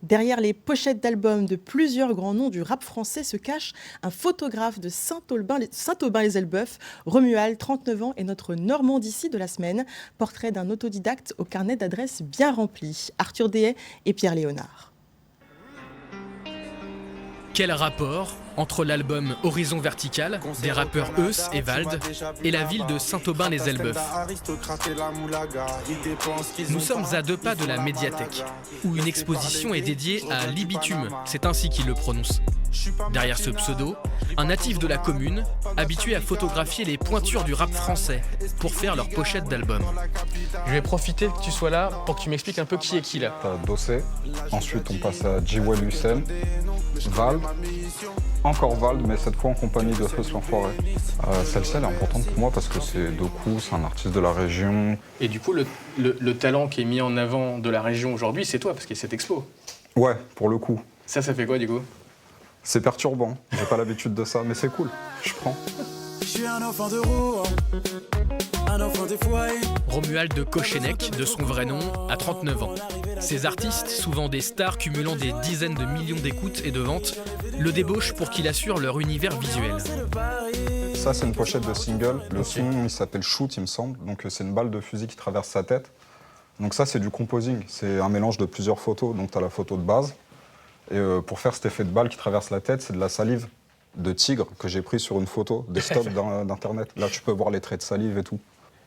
Derrière les pochettes d'albums de plusieurs grands noms du rap français se cache un photographe de Saint-Aubin-les-Elbeuf. Romuald, 39 ans, est notre Normand d'ici de la semaine. Portrait d'un autodidacte au carnet d'adresses bien rempli. Arthur Dehaye et Pierre Léonard. Quel rapport entre l'album Horizon Vertical des rappeurs Eus et Vald et la ville de Saint-Aubin-les-Elbeuf. Nous sommes à 2 pas de la médiathèque, où une exposition est dédiée à Libitume, c'est ainsi qu'il le prononce. Derrière ce pseudo, un natif de la commune, habitué à photographier les pointures du rap français pour faire leurs pochettes d'albums. Je vais profiter que tu sois là pour que tu m'expliques un peu qui est qui là. T'as Dossé, ensuite on passe à Djiwel Hussein, Vald, encore Vald, mais cette fois en compagnie de Feu l'Enfoiré. Celle-ci elle est importante pour moi parce que c'est Doku, c'est un artiste de la région. Et du coup, le talent qui est mis en avant de la région aujourd'hui, c'est toi, parce qu'il y a cette expo. Ouais, pour le coup. Ça fait quoi du coup? C'est perturbant, j'ai pas l'habitude de ça, mais c'est cool, je prends. Je suis un enfant de Rouen, un enfant des foyers. Romuald de Kochenec, de son vrai nom, a 39 ans. Ces artistes, souvent des stars cumulant des dizaines de millions d'écoutes et de ventes, le débauchent pour qu'il assure leur univers visuel. Ça, c'est une pochette de single. Le son, il s'appelle Shoot, il me semble. Donc, c'est une balle de fusil qui traverse sa tête. Donc ça, c'est du composing. C'est un mélange de plusieurs photos. Donc, tu as la photo de base. Et pour faire cet effet de balle qui traverse la tête, c'est de la salive de tigre que j'ai pris sur une photo des stocks d'internet. Là, tu peux voir les traits de salive et tout.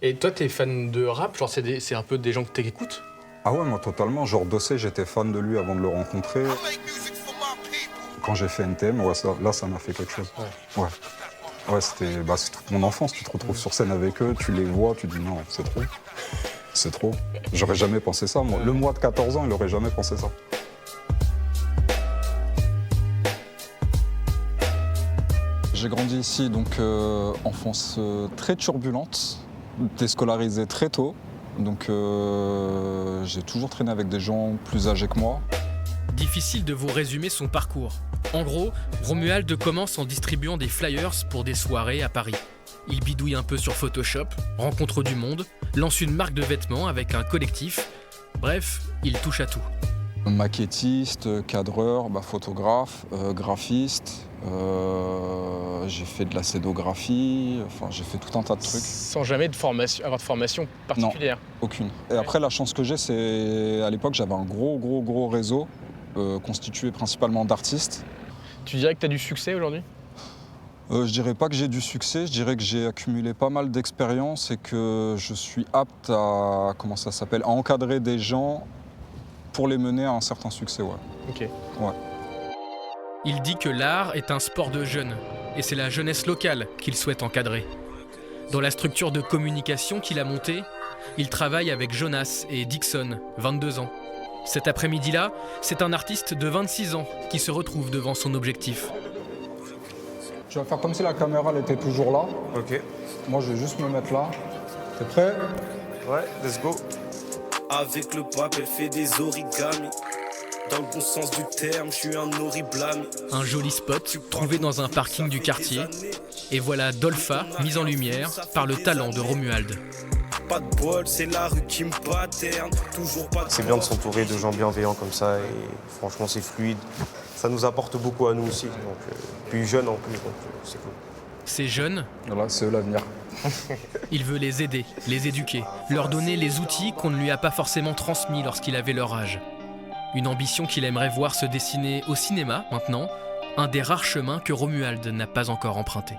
Et toi, t'es fan de rap? Genre, c'est un peu des gens que t'écoutes? Ah ouais, moi, totalement. Genre, Dossé, j'étais fan de lui avant de le rencontrer. Quand j'ai fait NTM, ouais, là, ça m'a fait quelque chose. Ouais. Ouais, c'est toute mon enfance. Tu te retrouves sur scène avec eux, tu les vois, tu dis non, c'est trop. C'est trop. J'aurais jamais pensé ça, moi. Le mois de 14 ans, il aurait jamais pensé ça. J'ai grandi ici, donc enfance très turbulente, déscolarisé très tôt. Donc j'ai toujours traîné avec des gens plus âgés que moi. Difficile de vous résumer son parcours. En gros, Romuald commence en distribuant des flyers pour des soirées à Paris. Il bidouille un peu sur Photoshop, rencontre du monde, lance une marque de vêtements avec un collectif. Bref, il touche à tout. Maquettiste, cadreur, photographe, graphiste, j'ai fait de la scénographie, enfin j'ai fait tout un tas de trucs. Sans jamais avoir de formation particulière? Non, aucune. Et après la chance que j'ai, c'est à l'époque j'avais un gros réseau constitué principalement d'artistes. Tu dirais que tu as du succès aujourd'hui? Je dirais pas que j'ai du succès, je dirais que j'ai accumulé pas mal d'expérience et que je suis apte à, à encadrer des gens pour les mener à un certain succès, ouais. Ok. Ouais. Il dit que l'art est un sport de jeunes, et c'est la jeunesse locale qu'il souhaite encadrer. Dans la structure de communication qu'il a montée, il travaille avec Jonas et Dixon, 22 ans. Cet après-midi-là, c'est un artiste de 26 ans qui se retrouve devant son objectif. Tu vas faire comme si la caméra elle était toujours là. Ok. Moi, je vais juste me mettre là. T'es prêt? Ouais, let's go. Avec le pape, elle fait des origamis. Dans le bon sens du terme, je suis un horrible ami. Un joli spot trouvé dans un parking du quartier. Et voilà Dolpha mise en lumière par le talent de Romuald. Pas de bol, c'est la rue qui me paterne. Toujours pas de C'est bien de s'entourer de gens bienveillants comme ça et franchement c'est fluide. Ça nous apporte beaucoup à nous aussi. Donc, puis jeunes en plus, donc c'est cool. Ces jeunes, Voilà, c'est eux l'avenir. il veut les aider, les éduquer, leur donner les outils qu'on ne lui a pas forcément transmis lorsqu'il avait leur âge. Une ambition qu'il aimerait voir se dessiner au cinéma maintenant, un des rares chemins que Romuald n'a pas encore emprunté.